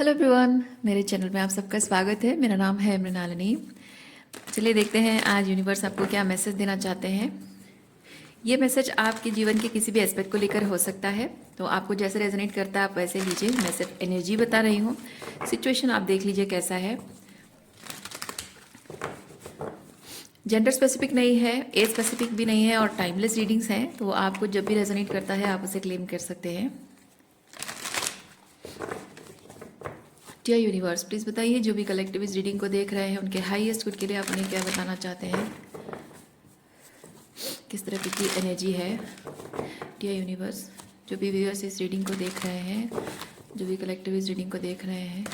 Hello everyone, मेरे channel में आप सबका स्वागत है। मेरा नाम है मृणालिनी। चलिए देखते हैं आज यूनिवर्स आपको क्या मैसेज देना चाहते हैं। ये मैसेज आपके जीवन के किसी भी एस्पेक्ट को लेकर हो सकता है, तो आपको जैसे रेजोनेट करता है आप वैसे लीजिए। मैं सिर्फ एनर्जी बता रही हूँ, सिचुएशन आप देख लीजिए कैसा है। जेंडर स्पेसिफिक नहीं है, एज स्पेसिफिक भी नहीं है और टाइमलेस रीडिंग्स हैं, तो आपको जब भी रेजोनेट करता है आप उसे क्लेम कर सकते हैं। डियर यूनिवर्स, प्लीज़ बताइए जो भी कलेक्टिव इस रीडिंग को देख रहे हैं उनके हाईएस्ट गुड के लिए आप उन्हें क्या बताना चाहते हैं, किस तरह की एनर्जी है। डियर यूनिवर्स, जो भी व्यूअर्स इस रीडिंग को देख रहे हैं, जो भी कलेक्टिव इस रीडिंग को देख रहे हैं,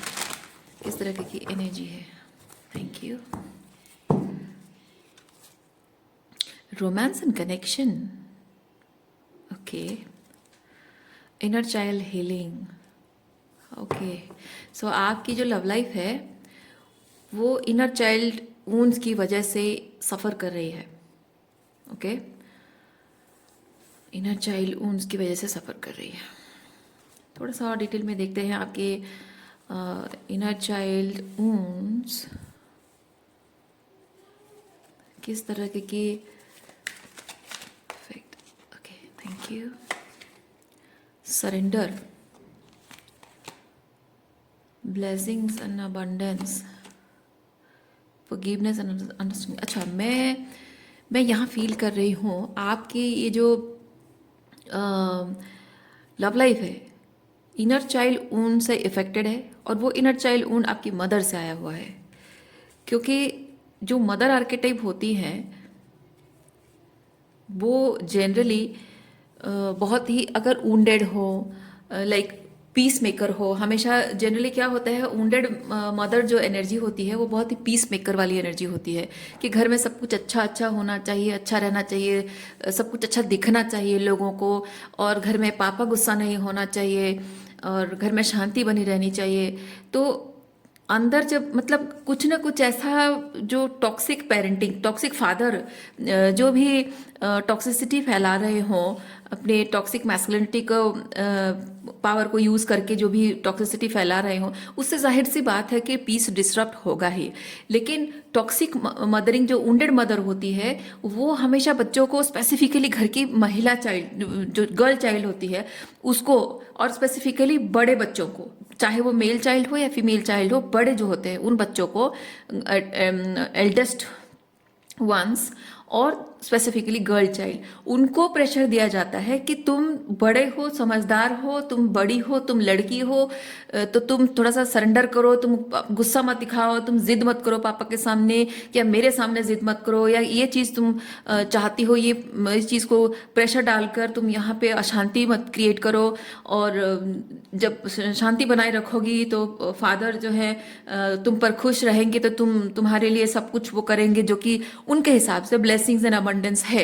किस तरह की एनर्जी है। Thank you. Romance and connection, okay. Inner child healing, okay. So आपकी जो लव लाइफ है वो इनर चाइल्ड वूंड्स की वजह से सफ़र कर रही है, ओके। इनर चाइल्ड वूंड्स की वजह से सफ़र कर रही है। थोड़ा सा और डिटेल में देखते हैं आपके इनर चाइल्ड वूंड्स किस तरह की। Okay, thank you. Surrender, blessings and abundance, forgiveness and understanding. अच्छा, मैं यहाँ फील कर रही हूँ आपकी ये जो लव लाइफ है इनर चाइल्ड ऊन से इफेक्टेड है, और वो इनर चाइल्ड ऊन आपकी मदर से आया हुआ है। क्योंकि जो मदर आर्केटाइप होती हैं वो जनरली बहुत ही अगर वुंडेड हो, लाइक पीस मेकर हो, हमेशा जनरली क्या होता है वुंडेड मदर जो एनर्जी होती है वो बहुत ही पीस मेकर वाली एनर्जी होती है कि घर में सब कुछ अच्छा अच्छा होना चाहिए, अच्छा रहना चाहिए, सब कुछ अच्छा दिखना चाहिए लोगों को, और घर में पापा गुस्सा नहीं होना चाहिए, और घर में शांति बनी रहनी चाहिए। तो अंदर जब मतलब कुछ ना कुछ ऐसा जो टॉक्सिक पेरेंटिंग, टॉक्सिक फादर जो भी टॉक्सिसिटी फैला रहे हों, अपने टॉक्सिक मैस्कुलिनिटी को पावर को यूज़ करके जो भी टॉक्सिसिटी फैला रहे हों, उससे जाहिर सी बात है कि पीस डिस्टर्ब होगा ही। लेकिन टॉक्सिक मदरिंग जो वुंडेड मदर होती है वो हमेशा बच्चों को, स्पेसिफिकली घर की महिला चाइल्ड जो गर्ल चाइल्ड होती है उसको, और स्पेसिफिकली बड़े बच्चों को, चाहे वो मेल चाइल्ड हो या फीमेल चाइल्ड हो, बड़े जो होते हैं उन बच्चों को, एल्डेस्ट वंस और स्पेसिफिकली गर्ल चाइल्ड, उनको प्रेशर दिया जाता है कि तुम बड़े हो, समझदार हो, तुम बड़ी हो, तुम लड़की हो, तो तुम थोड़ा सा सरेंडर करो, तुम गुस्सा मत दिखाओ, तुम जिद मत करो पापा के सामने, या मेरे सामने जिद मत करो, या ये चीज़ तुम चाहती हो, ये इस चीज़ को प्रेशर डालकर तुम यहाँ पे अशांति मत क्रिएट करो। और जब शांति बनाए रखोगी तो फादर जो है तुम पर खुश रहेंगे, तो तुम्हारे लिए सब कुछ वो करेंगे जो कि उनके हिसाब से ब्लेसिंग्स एंड अबंडेंस है।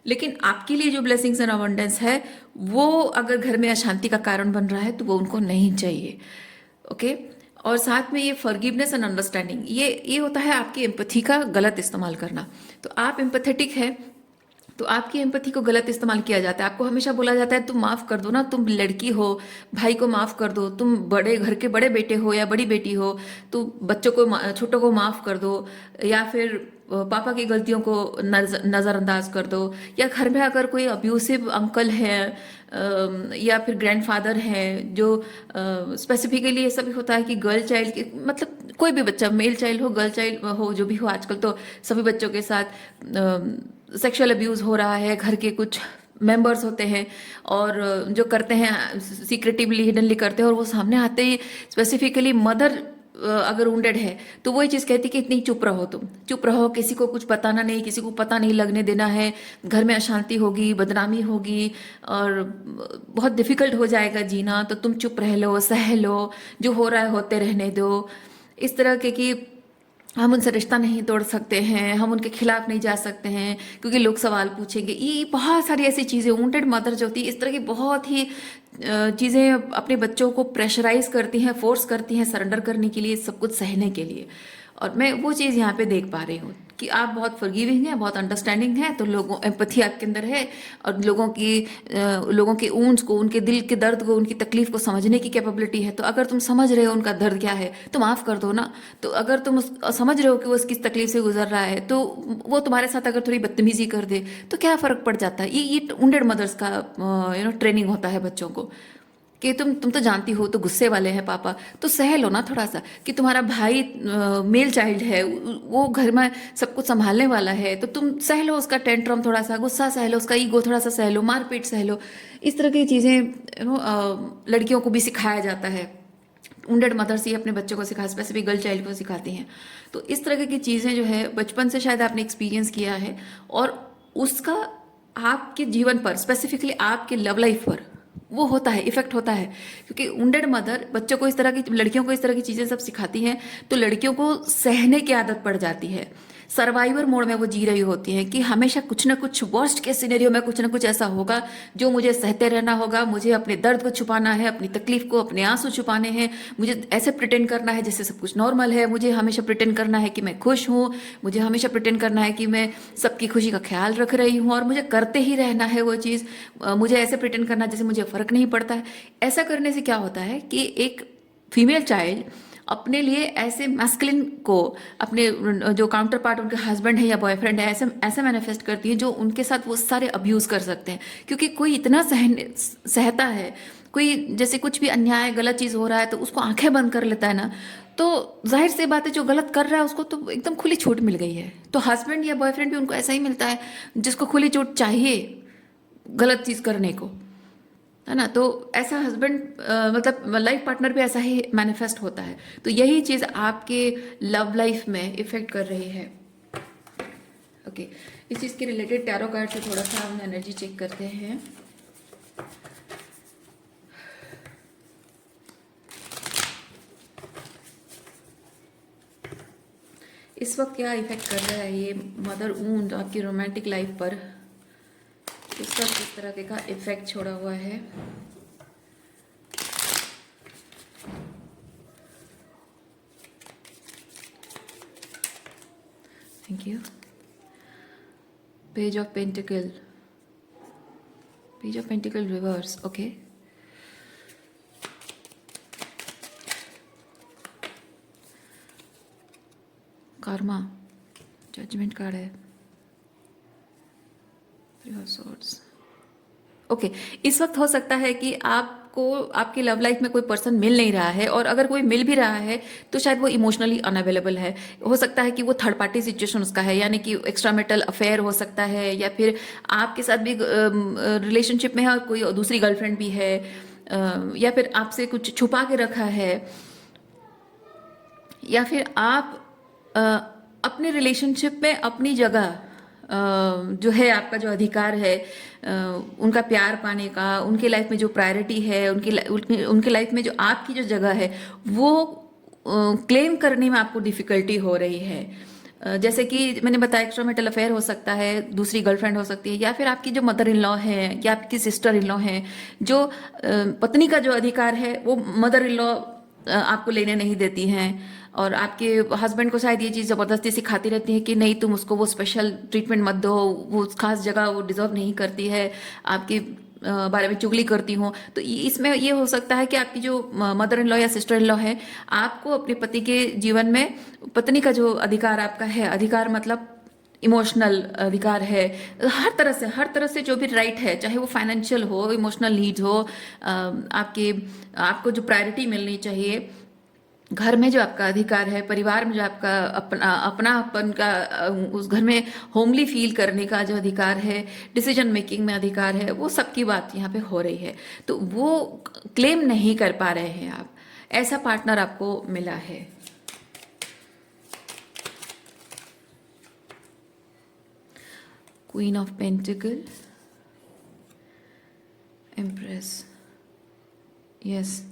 लेकिन आपके लिए जो ब्लेसिंग्स एंड अबंडेंस है वो अगर घर में अशांति का कारण बन रहा है तो वो उनको नहीं चाहिए, ओके। और साथ में ये फॉरगिवनेस एंड अंडरस्टैंडिंग, ये होता है आपकी एम्पैथी का गलत इस्तेमाल करना। तो आप एम्पैथेटिक है तो आपकी एम्पैथी को गलत इस्तेमाल किया जाता है। आपको हमेशा बोला जाता है तुम माफ़ कर दो ना, तुम लड़की हो, भाई को माफ़ कर दो, तुम बड़े घर के बड़े बेटे हो या बड़ी बेटी हो, तो बच्चों को, छोटों को माफ़ कर दो, या फिर पापा की गलतियों को नज़रअंदाज कर दो। या घर में अगर कोई अब्यूसिव अंकल है या फिर ग्रैंडफादर हैं जो स्पेसिफिकली ऐसा भी होता है कि गर्ल चाइल्ड के, मतलब कोई भी बच्चा, मेल चाइल्ड हो, गर्ल चाइल्ड हो, जो भी हो, आजकल तो सभी बच्चों के साथ सेक्सुअल अब्यूज़ हो रहा है। घर के कुछ मेंबर्स होते हैं और जो करते हैं सीक्रेटिवली, हिडनली करते हैं, और वो सामने आते ही स्पेसिफिकली मदर अगर वुंडेड है तो वही चीज़ कहती कि इतनी चुप रहो, तुम चुप रहो, किसी को कुछ बताना नहीं, किसी को पता नहीं लगने देना है, घर में अशांति होगी, बदनामी होगी, और बहुत डिफिकल्ट हो जाएगा जीना, तो तुम चुप रह लो, सह लो, जो हो रहा है होते रहने दो। इस तरह के कि हम उनसे रिश्ता नहीं तोड़ सकते हैं, हम उनके खिलाफ नहीं जा सकते हैं क्योंकि लोग सवाल पूछेंगे। ये बहुत सारी ऐसी चीज़ें, वुंडेड मदर जो होती है इस तरह की बहुत ही चीज़ें अपने बच्चों को प्रेशराइज करती हैं, फोर्स करती हैं सरेंडर करने के लिए, सब कुछ सहने के लिए। और मैं वो चीज़ यहाँ पे देख पा रही हूँ कि आप बहुत फॉरगिविंग हैं, बहुत अंडरस्टैंडिंग हैं, तो लोगों एम्पैथी आपके अंदर है और लोगों के ऊंस को, उनके दिल के दर्द को, उनकी तकलीफ को समझने की कैपेबिलिटी है। तो अगर तुम समझ रहे हो उनका दर्द क्या है तो माफ़ कर दो ना। तो अगर तुम समझ रहे हो कि वो किस तकलीफ से गुजर रहा है, तो वो तुम्हारे साथ अगर थोड़ी बदतमीजी कर दे तो क्या फ़र्क पड़ जाता है। ये वुंडेड मदर्स का ट्रेनिंग होता है बच्चों को कि तुम तो जानती हो, तो गुस्से वाले हैं पापा, तो सह लो ना थोड़ा सा। कि तुम्हारा भाई मेल चाइल्ड है, वो घर में सब कुछ संभालने वाला है, तो तुम सह लो उसका टेंट्रम, थोड़ा सा गुस्सा सह लो, उसका ईगो थोड़ा सा सह लो, मारपीट सह लो। इस तरह की चीज़ें लड़कियों को भी सिखाया जाता है। वुंडेड मदर्स ही अपने बच्चों को सिखा, स्पेसिफिक गर्ल चाइल्ड को सिखाती हैं। तो इस तरह की चीज़ें जो है बचपन से शायद आपने एक्सपीरियंस किया है, और उसका आपके जीवन पर, स्पेसिफिकली आपके लव लाइफ पर वो होता है, इफेक्ट होता है। क्योंकि वुंडेड मदर बच्चों को इस तरह की, लड़कियों को इस तरह की चीज़ें सब सिखाती हैं, तो लड़कियों को सहने की आदत पड़ जाती है। सर्वाइवर मोड में वो जी रही होती हैं कि हमेशा कुछ ना कुछ, वर्स्ट केस सिनेरियो में कुछ ना कुछ ऐसा होगा जो मुझे सहते रहना होगा। मुझे अपने दर्द को छुपाना है, अपनी तकलीफ को, अपने आंसू छुपाने हैं। मुझे ऐसे प्रिटेंड करना है जैसे सब कुछ नॉर्मल है। मुझे हमेशा प्रिटेंड करना है कि मैं खुश हूँ। मुझे हमेशा प्रिटेंड करना है कि मैं सबकी खुशी का ख्याल रख रही हूँ, और मुझे करते ही रहना है वो चीज़। मुझे ऐसे प्रिटेंड करना जैसे मुझे फ़र्क नहीं पड़ता है। ऐसा करने से क्या होता है कि एक फीमेल चाइल्ड अपने लिए ऐसे मैस्कुलिन को, अपने जो काउंटर पार्ट उनके हस्बैंड है या बॉयफ्रेंड है, ऐसे ऐसे मैनिफेस्ट करती है जो उनके साथ वो सारे अब्यूज कर सकते हैं। क्योंकि कोई इतना सहता है, कोई जैसे कुछ भी अन्याय गलत चीज़ हो रहा है तो उसको आंखें बंद कर लेता है ना, तो जाहिर सी बात है जो गलत कर रहा है उसको तो एकदम खुली छूट मिल गई है। तो हस्बैंड या बॉयफ्रेंड भी उनको ऐसा ही मिलता है जिसको खुली छूट चाहिए गलत चीज़ करने को, है ना। तो ऐसा हस्बैंड, मतलब लाइफ पार्टनर भी ऐसा ही मैनिफेस्ट होता है। तो यही चीज़ आपके लव लाइफ में इफेक्ट कर रही है। ओके, इस चीज़ के रिलेटेड टैरो कार्ड से थोड़ा सा हम एनर्जी चेक करते हैं। इस वक्त क्या इफेक्ट कर रहा है ये मदर वुंड आपकी रोमांटिक लाइफ पर, इसका किस तरह का इफेक्ट छोड़ा हुआ है। Thank you. Page of pentacle, page of pentacle reversed. Okay, karma, judgement card है, ओके। इस वक्त हो सकता है कि आपको आपकी लव लाइफ में कोई पर्सन मिल नहीं रहा है, और अगर कोई मिल भी रहा है तो शायद वो इमोशनली अनअवेलेबल है। हो सकता है कि वो थर्ड पार्टी सिचुएशन उसका है, यानी कि एक्स्ट्रा मैरिटल अफेयर हो सकता है, या फिर आपके साथ भी रिलेशनशिप में है और कोई दूसरी गर्लफ्रेंड भी है, या फिर आपसे कुछ छुपा के रखा है, या फिर आप अपने रिलेशनशिप में अपनी जगह जो है, आपका जो अधिकार है उनका प्यार पाने का, उनके लाइफ में जो प्रायोरिटी है, उनके लाइफ में जो आपकी जो जगह है वो क्लेम करने में आपको डिफ़िकल्टी हो रही है। जैसे कि मैंने बताया, एक्स्ट्रा मैरिटल अफेयर हो सकता है, दूसरी गर्लफ्रेंड हो सकती है, या फिर आपकी जो मदर इन लॉ है या आपकी सिस्टर इन लॉ है, जो पत्नी का जो अधिकार है वो मदर इन लॉ आपको लेने नहीं देती हैं, और आपके हस्बैंड को शायद ये चीज़ ज़बरदस्ती सिखाती रहती है कि नहीं, तुम उसको वो स्पेशल ट्रीटमेंट मत दो, वो खास जगह वो डिज़र्व नहीं करती है, आपके बारे में चुगली करती हूँ। तो इसमें ये हो सकता है कि आपकी जो मदर इन लॉ या सिस्टर इन लॉ है, आपको अपने पति के जीवन में पत्नी का जो अधिकार आपका है, अधिकार मतलब इमोशनल अधिकार है, हर तरह से जो भी राइट है, चाहे वो फाइनेंशियल हो, इमोशनल नीड्स हो, आपको जो प्रायोरिटी मिलनी चाहिए, घर में जो आपका अधिकार है, परिवार में जो आपका अपनापन का, उस घर में होमली फील करने का जो अधिकार है, डिसीजन मेकिंग में अधिकार है, वो सबकी बात यहाँ पे हो रही है। तो वो क्लेम नहीं कर पा रहे हैं आप, ऐसा पार्टनर आपको मिला है। Queen of pentacle, empress, yes,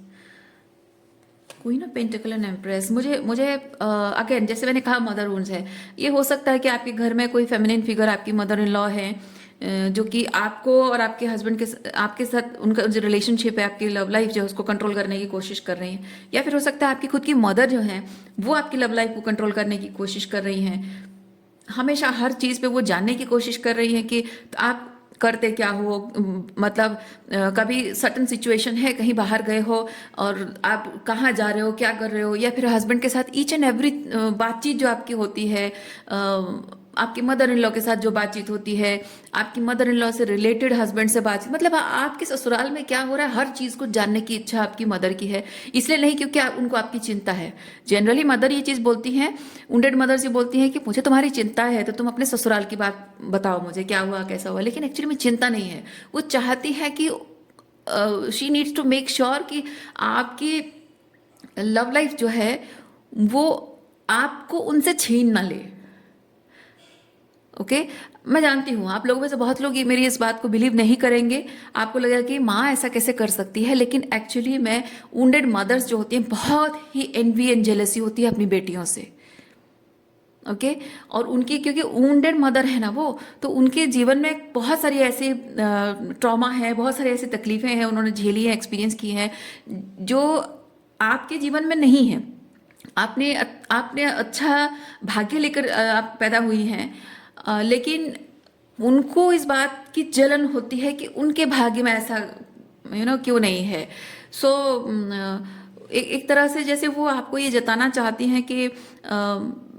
queen of pentacle and empress. मुझे अगेन जैसे मैंने कहा मदर वुंड्स है। ये हो सकता है कि आपके घर में कोई फेमिनिन फिगर आपकी मदर इन लॉ है, जो कि आपको और आपके हस्बैंड के आपके साथ उनका जो रिलेशनशिप है, आपकी लव लाइफ जो है उसको कंट्रोल करने की कोशिश कर रही हैं, या फिर हो सकता है आपकी खुद की मदर जो है वो आपकी लव लाइफ को कंट्रोल करने की कोशिश कर रही हैं। हमेशा हर चीज़ पे वो जानने की कोशिश कर रही हैं कि आप करते क्या हो, मतलब कभी सटन सिचुएशन है, कहीं बाहर गए हो और आप कहाँ जा रहे हो, क्या कर रहे हो, या फिर हस्बैंड के साथ ईच एंड एवरी बातचीत जो आपकी होती है, आपकी मदर इन लॉ के साथ जो बातचीत होती है, आपकी मदर इन लॉ से रिलेटेड हस्बैंड से बातचीत, मतलब आपके ससुराल में क्या हो रहा है, हर चीज़ को जानने की इच्छा आपकी मदर की है। इसलिए नहीं क्योंकि उनको आपकी चिंता है। जनरली मदर ये चीज़ बोलती हैं, उंडेड मदर से बोलती हैं कि मुझे तुम्हारी चिंता है तो तुम अपने ससुराल की बात बताओ, मुझे क्या हुआ कैसा हुआ। लेकिन एक्चुअली में चिंता नहीं है, वो चाहती है कि she needs to make sure कि आपकी लव लाइफ जो है वो आपको उनसे छीन ना ले। ओके मैं जानती हूँ आप लोगों में से बहुत लोग ये मेरी इस बात को बिलीव नहीं करेंगे, आपको लगेगा कि माँ ऐसा कैसे कर सकती है, लेकिन एक्चुअली मैं वुंडेड मदर्स जो होती हैं बहुत ही एनवी एंड जेलसी होती है अपनी बेटियों से। ओके और उनकी क्योंकि वुंडेड मदर है ना वो, तो उनके जीवन में बहुत सारी ऐसी ट्रॉमा है, बहुत सारी ऐसी तकलीफें हैं उन्होंने झेली हैं, एक्सपीरियंस की हैं, जो आपके जीवन में नहीं है। आपने आपने अच्छा भाग्य लेकर आप पैदा हुई हैं, लेकिन उनको इस बात की जलन होती है कि उनके भाग्य में ऐसा क्यों नहीं है। सो एक तरह से जैसे वो आपको ये जताना चाहती हैं कि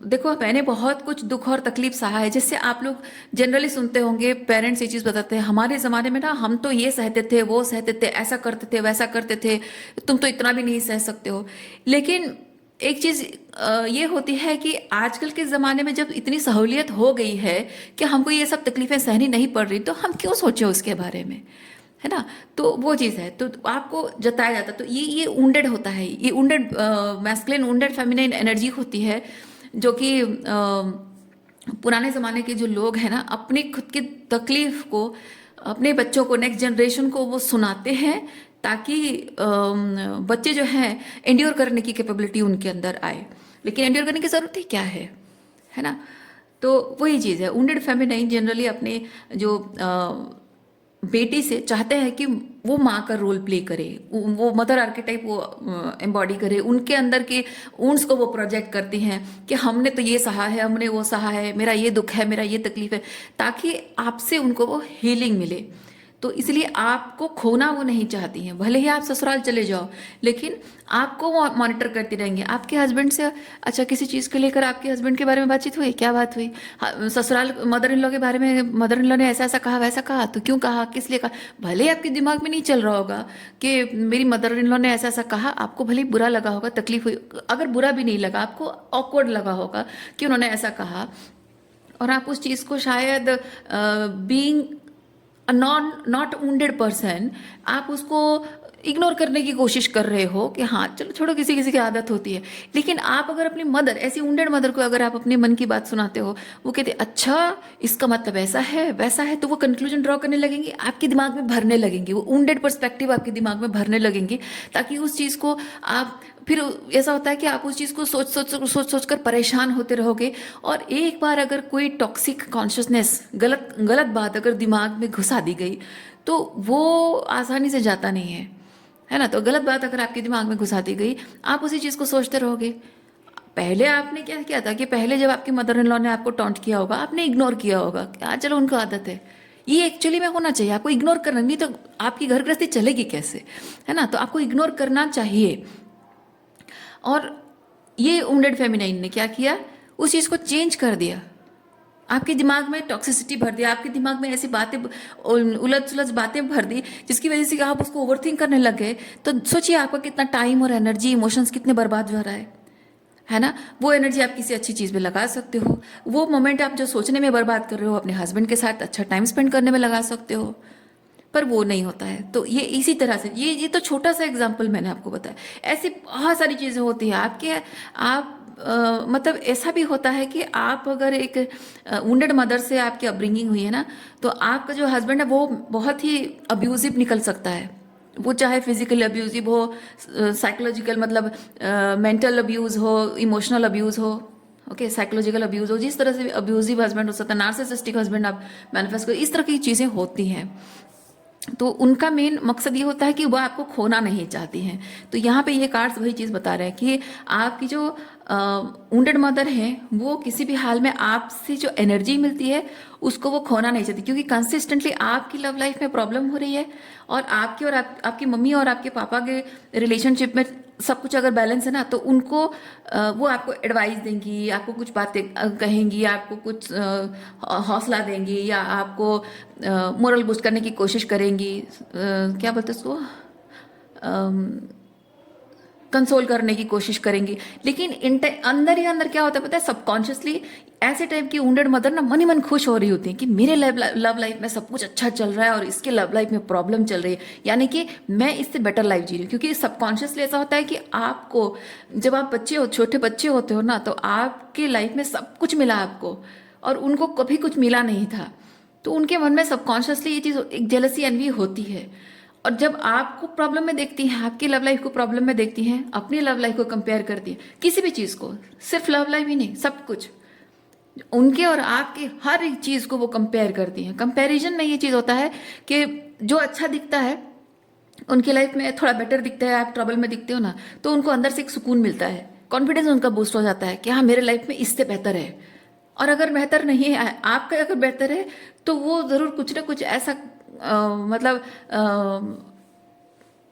देखो मैंने बहुत कुछ दुख और तकलीफ सहा है, जिससे आप लोग जनरली सुनते होंगे पेरेंट्स ये चीज़ बताते हैं, हमारे ज़माने में ना हम तो ये सहते थे, वो सहते थे, ऐसा करते थे, वैसा करते थे, तुम तो इतना भी नहीं सह सकते हो। लेकिन एक चीज़ ये होती है कि आजकल के ज़माने में जब इतनी सहूलियत हो गई है कि हमको ये सब तकलीफ़ें सहनी नहीं पड़ रही, तो हम क्यों सोचें उसके बारे में, है ना। तो वो चीज़ है, तो आपको जताया जाता, तो ये ऊंडेड होता है, ये ऊंडेड मैस्कुलिन ऊंडेड फेमिनिन एनर्जी होती है, जो कि पुराने ज़माने के जो लोग हैं ना अपनी खुद की तकलीफ को अपने बच्चों को, नेक्स्ट जनरेशन को वो सुनाते हैं, ताकि बच्चे जो हैं एंड्योर करने की कैपेबिलिटी उनके अंदर आए। लेकिन एंड्योर करने की ज़रूरत ही क्या है ना। तो वही चीज़ है, वुंडेड फेमिनाइन जनरली अपने जो बेटी से चाहते हैं कि वो माँ का रोल प्ले करे, वो मदर आर्केटाइप वो एम्बॉडी करे, उनके अंदर के ऊंस को वो प्रोजेक्ट करती हैं कि हमने तो ये सहा है, हमने वो सहा है, मेरा ये दुख है, मेरा ये तकलीफ है, ताकि आपसे उनको वो हीलिंग मिले। तो इसलिए आपको खोना वो नहीं चाहती हैं, भले ही आप ससुराल चले जाओ, लेकिन आपको वो मॉनिटर करती रहेंगे। आपके हस्बैंड से अच्छा किसी चीज़ को लेकर आपके हस्बैंड के बारे में बातचीत हुई, क्या बात हुई, ससुराल मदर इन लॉ के बारे में, मदर इन लॉ ने ऐसा ऐसा कहा, वैसा कहा, तो क्यों कहा, किस लिए कहा। भले ही आपके दिमाग में नहीं चल रहा होगा कि मेरी मदर इन लॉ ने ऐसा ऐसा कहा, आपको भले ही बुरा लगा होगा, तकलीफ हुई, अगर बुरा भी नहीं लगा आपको ऑकवर्ड लगा होगा कि उन्होंने ऐसा कहा, और आप उस चीज़ को शायद बीइंग नॉट वुंडेड पर्सन आप उसको इग्नोर करने की कोशिश कर रहे हो कि हाँ चलो छोड़ो, किसी किसी की आदत होती है। लेकिन आप अगर अपनी मदर, ऐसी वुंडेड मदर को अगर आप अपने मन की बात सुनाते हो, वो कहते अच्छा इसका मतलब ऐसा है वैसा है, तो वो कंक्लूजन ड्रॉ करने लगेंगे, आपके दिमाग में भरने लगेंगे, वो वुंडेड पर्सपेक्टिव आपके दिमाग में भरने लगेंगे, ताकि उस चीज़ को आप फिर ऐसा होता है कि आप उस चीज़ को सोच कर परेशान होते रहोगे। और एक बार अगर कोई टॉक्सिक कॉन्शियसनेस, गलत बात अगर दिमाग में घुसा दी गई, तो वो आसानी से जाता नहीं है ना। तो गलत बात अगर आपके दिमाग में घुसा दी गई, आप उसी चीज़ को सोचते रहोगे। पहले आपने क्या किया था कि पहले जब आपकी मदर इन लॉ ने आपको टॉन्ट किया होगा, आपने इग्नोर किया होगा कि चलो उनको आदत है। ये एक्चुअली में होना चाहिए, आपको इग्नोर करना, नहीं तो आपकी घर गृहस्थी चलेगी कैसे, है ना। तो आपको इग्नोर करना चाहिए। और ये वुंडेड फेमिनाइन ने क्या किया, उस चीज़ को चेंज कर दिया, आपके दिमाग में टॉक्सिसिटी भर दिया, आपके दिमाग में ऐसी बातें, उलझ सुलझ बातें भर दी, जिसकी वजह से आप उसको ओवरथिंक करने लग गए। तो सोचिए आपका कितना टाइम और एनर्जी, इमोशंस कितने बर्बाद हो रहा है ना। वो एनर्जी आप किसी अच्छी चीज़ में लगा सकते हो, वो मोमेंट आप जो सोचने में बर्बाद कर रहे हो अपने हस्बैंड के साथ अच्छा टाइम स्पेंड करने में लगा सकते हो, पर वो नहीं होता है। तो ये इसी तरह से, ये तो छोटा सा एग्जाम्पल मैंने आपको बताया, ऐसी बहुत सारी चीज़ें होती हैं आपके। आप मतलब ऐसा भी होता है कि आप अगर एक वुंडेड मदर से आपकी अपब्रिंगिंग हुई है ना, तो आपका जो हस्बैंड है वो बहुत ही अब्यूजिव निकल सकता है। वो चाहे फिजिकल अब्यूजिव हो, साइकोलॉजिकल मतलब मेंटल अब्यूज़ हो, इमोशनल अब्यूज़ हो, ओके साइकोलॉजिकल अब्यूज़ हो, जिस तरह से अब्यूजिव हस्बैंड हो सकता है, नार्सिसिस्टिक हस्बैंड आप मैनिफेस्ट करो, इस तरह की चीज़ें होती हैं। तो उनका मेन मकसद ये होता है कि वह आपको खोना नहीं चाहती हैं। तो यहाँ पे ये कार्ड्स वही चीज़ बता रहे हैं कि आपकी जो वुंडेड मदर है वो किसी भी हाल में आपसे जो एनर्जी मिलती है उसको वो खोना नहीं चाहती, क्योंकि कंसिस्टेंटली आपकी लव लाइफ में प्रॉब्लम हो रही है और आपकी और आपकी मम्मी और आपके पापा के रिलेशनशिप में सब कुछ अगर बैलेंस है ना, तो उनको वो आपको एडवाइस देंगी, आपको कुछ बातें कहेंगी, आपको कुछ हौसला देंगी, या आपको मोरल बूस्ट करने की कोशिश करेंगी, क्या बोलते हैं उसको, कंसोल करने की कोशिश करेंगी। लेकिन अंदर ही अंदर क्या होता है पता है, सबकॉन्शियसली ऐसे टाइप की वुंडेड मदर ना मन ही मन खुश हो रही होती है कि मेरे लव लाइफ में सब कुछ अच्छा चल रहा है और इसके लव लाइफ में प्रॉब्लम चल रही है, यानी कि मैं इससे बेटर लाइफ जी रही हूँ। क्योंकि सबकॉन्शियसली ऐसा होता है कि आपको जब आप बच्चे हो, छोटे बच्चे होते हो ना, तो आपके लाइफ में सब कुछ मिला आपको और उनको कभी कुछ मिला नहीं था, तो उनके मन में सबकॉन्शियसली ये चीज़ एक जेलसी एनवी होती है। और जब आपको प्रॉब्लम में देखती हैं, आपकी लव लाइफ को प्रॉब्लम में देखती हैं, अपनी लव लाइफ को कंपेयर करती हैं, किसी भी चीज़ को, सिर्फ लव लाइफ ही नहीं, सब कुछ उनके और आपके हर एक चीज़ को वो कंपेयर करती हैं। कंपैरिजन में ये चीज़ होता है कि जो अच्छा दिखता है उनकी लाइफ में थोड़ा बेटर दिखता है, आप ट्रबल में दिखते हो ना, तो उनको अंदर से एक सुकून मिलता है, कॉन्फिडेंस उनका बूस्ट हो जाता है कि हाँ मेरे लाइफ में इससे बेहतर है। और अगर बेहतर नहीं है आपका, अगर बेहतर है, तो वो ज़रूर कुछ ना कुछ ऐसा मतलब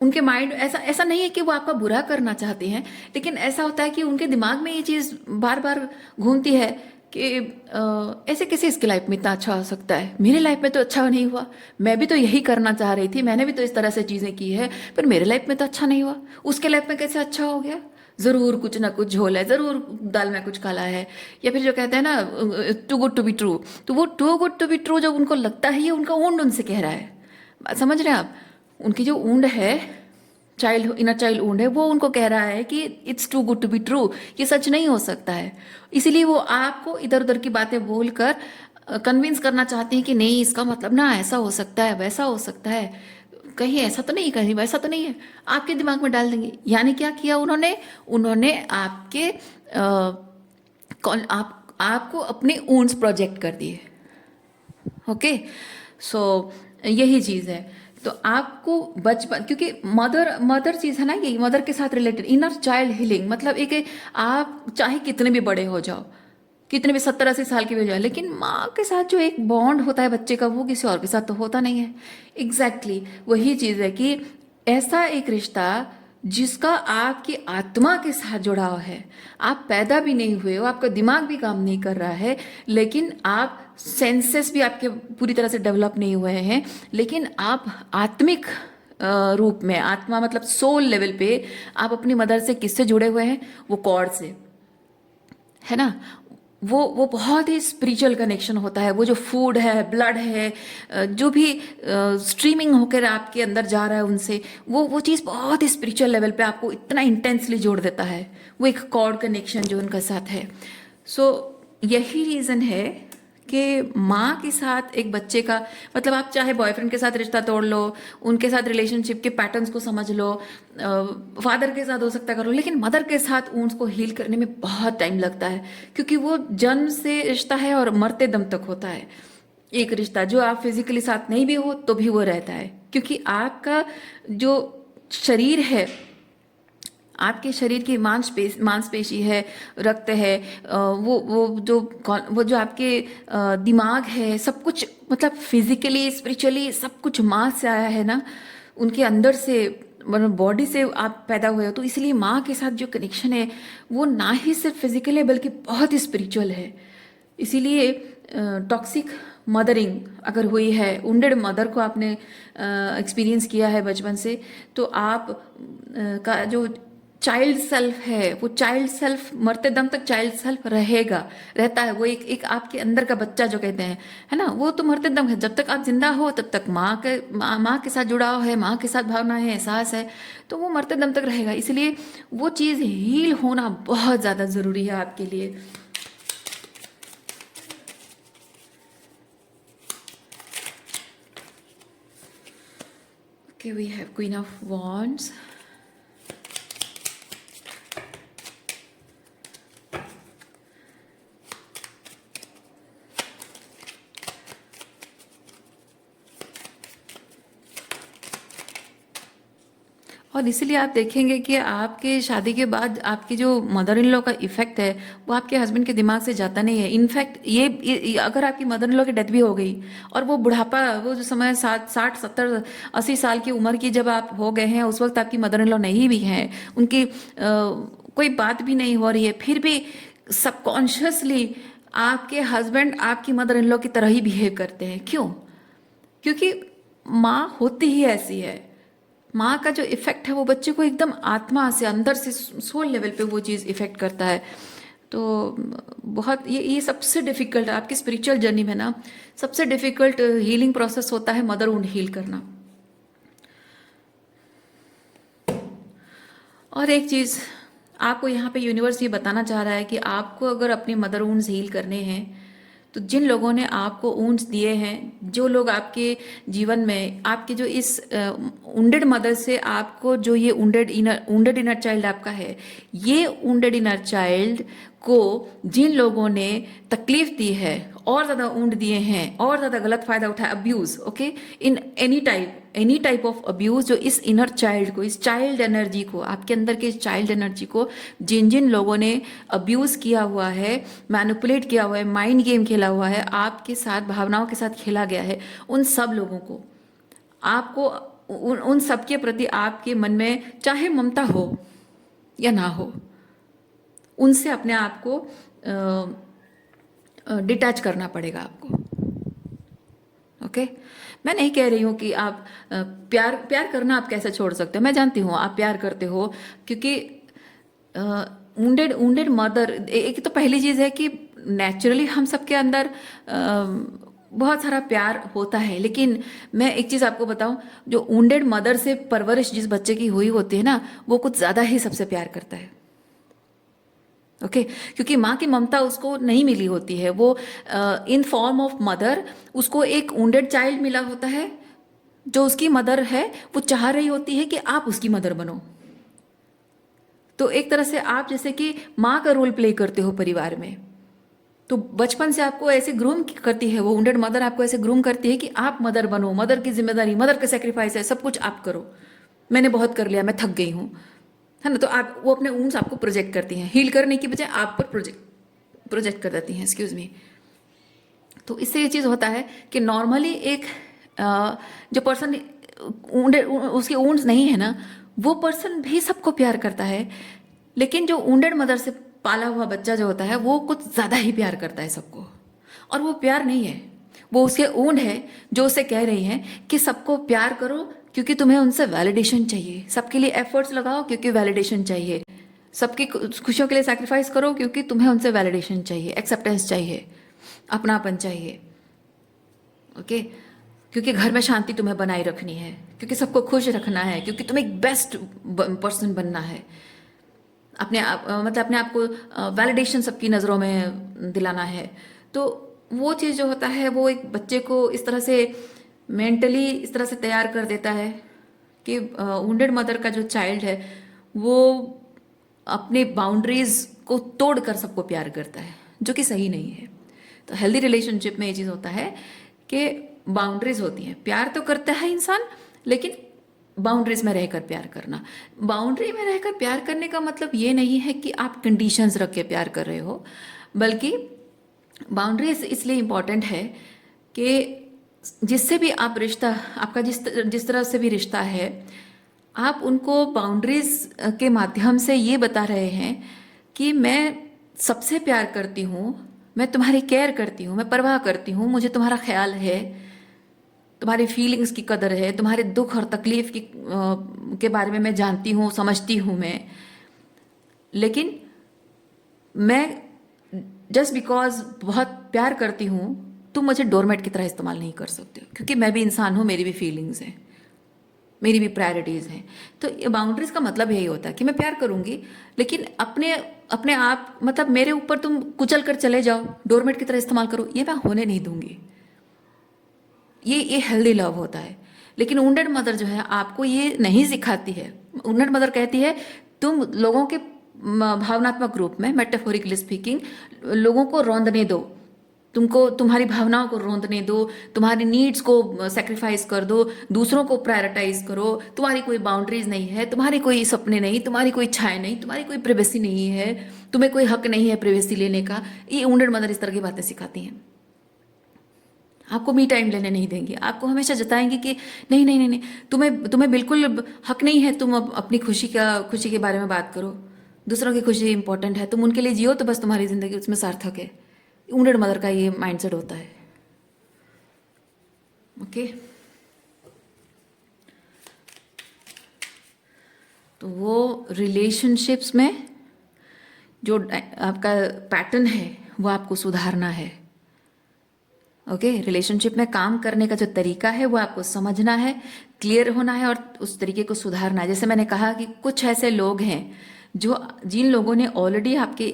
उनके माइंड ऐसा ऐसा नहीं है कि वो आपका बुरा करना चाहते हैं, लेकिन ऐसा होता है कि उनके दिमाग में ये चीज़ बार बार घूमती है कि ऐसे कैसे इसकी लाइफ में इतना अच्छा हो सकता है, मेरी लाइफ में तो अच्छा नहीं हुआ, मैं भी तो यही करना चाह रही थी, मैंने भी तो इस तरह से चीज़ें की है, पर मेरे लाइफ में तो अच्छा नहीं हुआ, उसके लाइफ में कैसे अच्छा हो गया। ज़रूर कुछ ना कुछ झोल है, ज़रूर दाल में कुछ काला है। या फिर जो कहते हैं ना too good to be true, तो वो too good to be true जब उनको लगता है, ये उनका ऊंड उनसे कह रहा है। बात समझ रहे हैं आप? उनकी जो ऊंड है, चाइल्ड इनर चाइल्ड ऊंड है, वो उनको कह रहा है कि it's too good to be true, ये सच नहीं हो सकता है। इसीलिए वो आपको इधर उधर की बातें बोलकर कन्विंस करना चाहते हैं कि नहीं इसका मतलब ना ऐसा हो सकता है, वैसा हो सकता है, कहीं ऐसा तो नहीं, कहीं वैसा तो नहीं है, आपके दिमाग में डाल देंगे। यानी क्या किया उन्होंने, उन्होंने आपके आपको अपने ऊंड्स प्रोजेक्ट कर दिए। ओके, सो यही चीज़ है। तो आपको बचपन, क्योंकि मदर मदर चीज़ है ना, ये मदर के साथ रिलेटेड इनर चाइल्ड हीलिंग, मतलब एक आप चाहे कितने भी बड़े हो जाओ, कितने भी 70-80 साल के भी हो जाए, लेकिन माँ के साथ जो एक बॉन्ड होता है बच्चे का, वो किसी और के साथ तो होता नहीं है। एग्जैक्टली वही चीज़ है कि ऐसा एक रिश्ता जिसका आपकी आत्मा के साथ जुड़ाव है, आप पैदा भी नहीं हुए हो, आपका दिमाग भी काम नहीं कर रहा है, लेकिन आप सेंसेस भी आपके पूरी तरह से डेवलप नहीं हुए हैं, लेकिन आप आत्मिक रूप में, आत्मा मतलब सोल लेवल पे आप अपनी मदर से किससे जुड़े हुए हैं, वो कॉर्ड से, है ना। वो बहुत ही स्पिरिचुअल कनेक्शन होता है। वो जो फूड है, ब्लड है, जो भी स्ट्रीमिंग होकर आपके अंदर जा रहा है उनसे, वो चीज़ बहुत ही स्पिरिचुअल लेवल पे आपको इतना इंटेंसली जोड़ देता है, वो एक कॉर्ड कनेक्शन जो उनका साथ है। सो यही रीज़न है कि माँ के साथ एक बच्चे का, मतलब आप चाहे बॉयफ्रेंड के साथ रिश्ता तोड़ लो, उनके साथ रिलेशनशिप के पैटर्न्स को समझ लो, फादर के साथ हो सकता है करो, लेकिन मदर के साथ ऊंट्स को हील करने में बहुत टाइम लगता है, क्योंकि वो जन्म से रिश्ता है और मरते दम तक होता है। एक रिश्ता जो आप फिजिकली साथ नहीं भी हो तो भी वो रहता है, क्योंकि आपका जो शरीर है, आपके शरीर की मांसपेशी है, रक्त है, वो जो आपके दिमाग है, सब कुछ, मतलब फिजिकली स्पिरिचुअली सब कुछ माँ से आया है ना, उनके अंदर से, मतलब बॉडी से आप पैदा हुए हो। तो इसलिए माँ के साथ जो कनेक्शन है वो ना ही सिर्फ फिजिकल है बल्कि बहुत ही स्पिरिचुअल है। इसीलिए टॉक्सिक मदरिंग अगर हुई है, वुंडेड मदर को आपने एक्सपीरियंस किया है बचपन से, तो आप का जो चाइल्ड सेल्फ है, वो चाइल्ड सेल्फ मरते दम तक चाइल्ड सेल्फ रहेगा, रहता है। वो एक आपके अंदर का बच्चा जो कहते हैं, है ना, वो तो मरते दम है। जब तक आप जिंदा हो तब तक माँ के साथ जुड़ाव है, माँ के साथ भावना है, एहसास है, तो वो मरते दम तक रहेगा। इसलिए वो चीज़ हील होना बहुत ज़्यादा ज़रूरी है आपके लिए। Okay, we have Queen of Wands. और इसीलिए आप देखेंगे कि आपके शादी के बाद आपकी जो मदर इन लॉ का इफेक्ट है वो आपके हस्बैंड के दिमाग से जाता नहीं है। इनफैक्ट ये अगर आपकी मदर इन लॉ की डेथ भी हो गई और वो बुढ़ापा, वो जो समय 60 70 80 साल की उम्र की जब आप हो गए हैं, उस वक्त आपकी मदर इन लॉ नहीं भी हैं, उनकी कोई बात भी नहीं हो रही है, फिर भी सबकॉन्शियसली आपके हस्बैंड आपकी मदर इन लॉ की तरह ही बिहेव करते हैं। क्यों? क्योंकि माँ होती ही ऐसी है। माँ का जो इफेक्ट है वो बच्चे को एकदम आत्मा से, अंदर से, सोल लेवल पे वो चीज़ इफेक्ट करता है। तो बहुत ये सबसे डिफिकल्ट है आपकी स्पिरिचुअल जर्नी में ना, सबसे डिफिकल्ट हीलिंग प्रोसेस होता है मदर वुंड हील करना। और एक चीज़ आपको यहाँ पे यूनिवर्स ये बताना चाह रहा है कि आपको अगर अपने मदर वुंड्स हील करने हैं, तो जिन लोगों ने आपको वुंड्स दिए हैं, जो लोग आपके जीवन में आपके जो इस वुंडेड मदर से आपको जो ये वुंडेड इनर चाइल्ड आपका है, ये वुंडेड इनर चाइल्ड को जिन लोगों ने तकलीफ दी है, और ज़्यादा वुंड दिए हैं, और ज़्यादा गलत फ़ायदा उठाया, abuse, okay, in any type of abuse, जो इस इनर चाइल्ड को, इस चाइल्ड एनर्जी को, आपके अंदर के इस चाइल्ड एनर्जी को जिन जिन लोगों ने अब्यूज़ किया हुआ है, मैनिपुलेट किया हुआ है, माइंड गेम खेला हुआ है, आपके साथ भावनाओं के साथ खेला गया है, उन सब लोगों को आपको उन सब के प्रति आपके मन में चाहे ममता हो या ना हो, उनसे अपने आप को डिटैच करना पड़ेगा आपको। ओके, मैं नहीं कह रही हूँ कि आप प्यार करना आप कैसे छोड़ सकते हो। मैं जानती हूँ आप प्यार करते हो, क्योंकि वुंडेड मदर, एक तो पहली चीज़ है कि नेचुरली हम सबके अंदर बहुत सारा प्यार होता है। लेकिन मैं एक चीज़ आपको बताऊं, जो वुंडेड मदर से परवरिश जिस बच्चे की हुई होती है ना, वो कुछ ज़्यादा ही सबसे प्यार करता है। ओके, क्योंकि माँ की ममता उसको नहीं मिली होती है, वो इन फॉर्म ऑफ मदर उसको एक वुंडेड चाइल्ड मिला होता है, जो उसकी मदर है वो चाह रही होती है कि आप उसकी मदर बनो। तो एक तरह से आप जैसे कि माँ का रोल प्ले करते हो परिवार में। तो बचपन से आपको ऐसे ग्रूम करती है वो वुंडेड मदर, आपको ऐसे ग्रूम करती है कि आप मदर बनो, मदर की जिम्मेदारी, मदर का सेक्रीफाइस है, सब कुछ आप करो, मैंने बहुत कर लिया, मैं थक गई हूँ, है ना। तो आप वो अपने वुंड्स आपको प्रोजेक्ट करती हैं, हील करने की बजाय आप पर प्रोजेक्ट कर देती हैं, एक्सक्यूज मी। तो इससे ये चीज़ होता है कि नॉर्मली एक जो पर्सन उसके वुंड्स नहीं है ना, वो पर्सन भी सबको प्यार करता है। लेकिन जो वुंडेड मदर से पाला हुआ बच्चा जो होता है वो कुछ ज़्यादा ही प्यार करता है सबको, और वो प्यार नहीं है, वो उसके वुंड है जो उसे कह रही हैं कि सबको प्यार करो क्योंकि तुम्हें उनसे वैलिडेशन चाहिए, सबके लिए एफर्ट्स लगाओ क्योंकि वैलिडेशन चाहिए, सबकी खुशियों के लिए सैक्रिफाइस करो क्योंकि तुम्हें उनसे वैलिडेशन चाहिए, एक्सेप्टेंस चाहिए, अपनापन चाहिए। ओके, क्योंकि घर में शांति तुम्हें बनाए रखनी है, क्योंकि सबको खुश रखना है, क्योंकि तुम्हें एक बेस्ट पर्सन बनना है, अपने आप मतलब अपने आप को वैलिडेशन सबकी नज़रों में दिलाना है। तो वो चीज़ जो होता है वो एक बच्चे को इस तरह से मेंटली इस तरह से तैयार कर देता है कि वुंडेड मदर का जो चाइल्ड है वो अपने बाउंड्रीज को तोड़कर सबको प्यार करता है, जो कि सही नहीं है। तो हेल्दी रिलेशनशिप में ये चीज़ होता है कि बाउंड्रीज होती हैं, प्यार तो करता है इंसान लेकिन बाउंड्रीज में रहकर प्यार करना। बाउंड्री में रहकर प्यार करने का मतलब ये नहीं है कि आप कंडीशंस रख के प्यार कर रहे हो, बल्कि बाउंड्रीज इसलिए इम्पॉर्टेंट है कि जिससे भी आप रिश्ता, आपका जिस तरह से भी रिश्ता है, आप उनको बाउंड्रीज के माध्यम से ये बता रहे हैं कि मैं सबसे प्यार करती हूँ, मैं तुम्हारी केयर करती हूँ, मैं परवाह करती हूँ, मुझे तुम्हारा ख्याल है, तुम्हारी फीलिंग्स की कदर है, तुम्हारे दुख और तकलीफ के बारे में मैं जानती हूँ, समझती हूँ मैं। लेकिन मैं जस्ट बिकॉज बहुत प्यार करती हूँ तुम मुझे डोरमेट की तरह इस्तेमाल नहीं कर सकते हो, क्योंकि मैं भी इंसान हूँ, मेरी भी फीलिंग्स हैं, मेरी भी प्रायोरिटीज़ हैं। तो ये बाउंड्रीज का मतलब यही होता है कि मैं प्यार करूँगी लेकिन अपने आप, मतलब मेरे ऊपर तुम कुचल कर चले जाओ, डोरमेट की तरह इस्तेमाल करो, ये मैं होने नहीं दूंगी। ये हेल्दी लव होता है। लेकिन वुंडेड मदर जो है आपको ये नहीं सिखाती है। वुंडेड मदर कहती है तुम लोगों के भावनात्मक रूप में, मेटाफोरिकली स्पीकिंग, लोगों को रौंदने दो, तुमको तुम्हारी भावनाओं को रोंदने दो, तुम्हारी नीड्स को सेक्रीफाइस कर दो, दूसरों को प्रायोरिटाइज करो, तुम्हारी कोई बाउंड्रीज नहीं है, तुम्हारी कोई सपने नहीं, तुम्हारी कोई इच्छाएं नहीं, तुम्हारी कोई प्रिवेसी नहीं है, तुम्हें कोई हक नहीं है प्रिवेसी लेने का। ये वुंडेड मदर इस तरह की बातें सिखाती हैं। आपको मी टाइम लेने नहीं देंगे, आपको हमेशा जताएंगे कि नहीं नहीं नहीं नहीं, तुम्हें तुम्हें बिल्कुल हक नहीं है, तुम अपनी खुशी के बारे में बात करो, दूसरों की खुशी इंपॉर्टेंट है, तुम उनके लिए जियो तो बस तुम्हारी जिंदगी उसमें सार्थक है। वुंडेड मदर का ये माइंडसेट होता है। ओके, तो वो रिलेशनशिप्स में जो आपका पैटर्न है वो आपको सुधारना है। ओके, रिलेशनशिप में काम करने का जो तरीका है वो आपको समझना है, क्लियर होना है और उस तरीके को सुधारना है। जैसे मैंने कहा कि कुछ ऐसे लोग हैं जिन लोगों ने ऑलरेडी आपके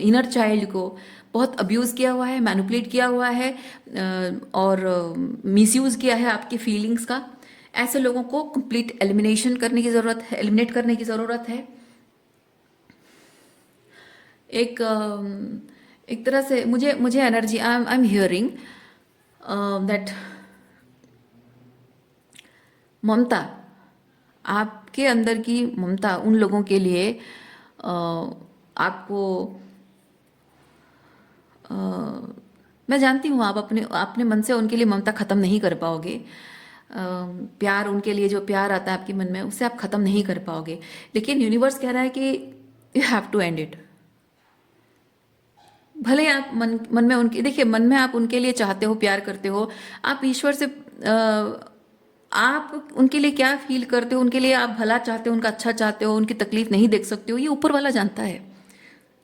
इनर चाइल्ड को बहुत अब्यूज़ किया हुआ है, मैनिपुलेट किया हुआ है और मिसयूज़ किया है आपकी फीलिंग्स का, ऐसे लोगों को कंप्लीट एलिमिनेशन करने की ज़रूरत है, एलिमिनेट करने की ज़रूरत है। एक तरह से मुझे energy, I am hearing that Mamta, आपके अंदर की ममता उन लोगों के लिए आपको मैं जानती हूँ आप अपने मन से उनके लिए ममता ख़त्म नहीं कर पाओगे। प्यार, उनके लिए जो प्यार आता है आपके मन में, उसे आप ख़त्म नहीं कर पाओगे। लेकिन यूनिवर्स कह रहा है कि you have to end it. भले आप मन में उनके, देखिए, मन में आप उनके लिए चाहते हो, प्यार करते हो, आप ईश्वर से आप उनके लिए क्या फील करते हो, उनके लिए आप भला चाहते हो, उनका अच्छा चाहते हो, उनकी तकलीफ नहीं देख सकते हो, ये ऊपर वाला जानता है।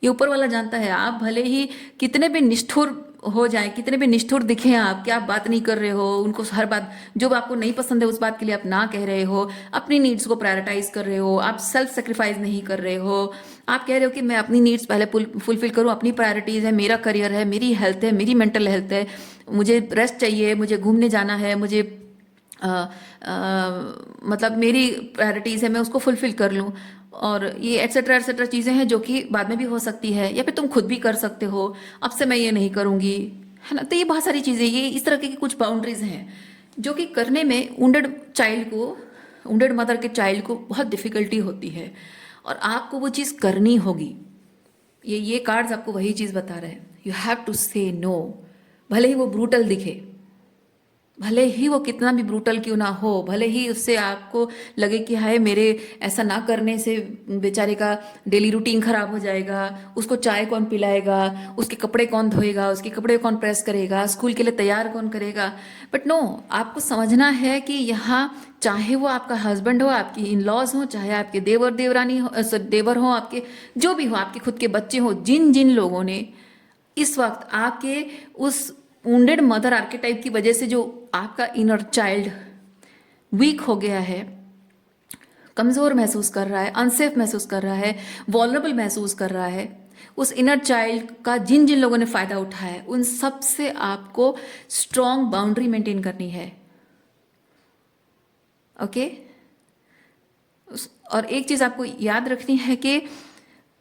ये ऊपर वाला जानता है। आप भले ही कितने भी निष्ठुर हो जाए, कितने भी निष्ठुर दिखें आप, कि आप बात नहीं कर रहे हो, उनको हर बात जो आपको नहीं पसंद है उस बात के लिए आप ना कह रहे हो, अपनी नीड्स को प्रायोरिटाइज कर रहे हो, आप सेल्फ सेक्रीफाइस नहीं कर रहे हो, आप कह रहे हो कि मैं अपनी नीड्स पहले फुलफिल करूं, अपनी प्रायोरिटीज है, मेरा करियर है, मेरी हेल्थ है, मेरी मेंटल हेल्थ है, मुझे रेस्ट चाहिए, मुझे घूमने जाना है, मुझे मतलब मेरी प्रायोरिटीज है, मैं उसको फुलफिल कर लूं, और ये एट्सेट्रा एट्सेट्रा चीज़ें हैं जो कि बाद में भी हो सकती है, या फिर तुम खुद भी कर सकते हो, अब से मैं ये नहीं करूँगी, है ना। तो ये बहुत सारी चीज़ें, ये इस तरह की कुछ बाउंड्रीज हैं जो कि करने में वुंडेड मदर के चाइल्ड को बहुत डिफ़िकल्टी होती है, और आपको वो चीज़ करनी होगी। ये कार्ड्स आपको वही चीज़ बता रहे हैं, यू हैव टू से नो। भले ही वो ब्रूटल दिखे, भले ही वो कितना भी ब्रूटल क्यों ना हो, भले ही उससे आपको लगे कि हाय मेरे ऐसा ना करने से बेचारे का डेली रूटीन खराब हो जाएगा, उसको चाय कौन पिलाएगा, उसके कपड़े कौन धोएगा, उसके कपड़े कौन प्रेस करेगा, स्कूल के लिए तैयार कौन करेगा। बट नो, आपको समझना है कि यहाँ चाहे वो आपका हस्बैंड हो, आपकी इन लॉज हो, चाहे आपके देवर देवरानी हो, देवर हो, आपके जो भी हो, आपके खुद के बच्चे हो, जिन जिन लोगों ने इस वक्त आपके उस वुंडेड मदर आर्केटाइप की वजह से जो आपका इनर चाइल्ड वीक हो गया है, कमज़ोर महसूस कर रहा है, अनसेफ महसूस कर रहा है, वॉल्नरेबल महसूस कर रहा है, उस इनर चाइल्ड का जिन जिन लोगों ने फ़ायदा उठाया है, उन सब से आपको स्ट्रॉन्ग बाउंड्री मेंटेन करनी है। ओके, और एक चीज़ आपको याद रखनी है कि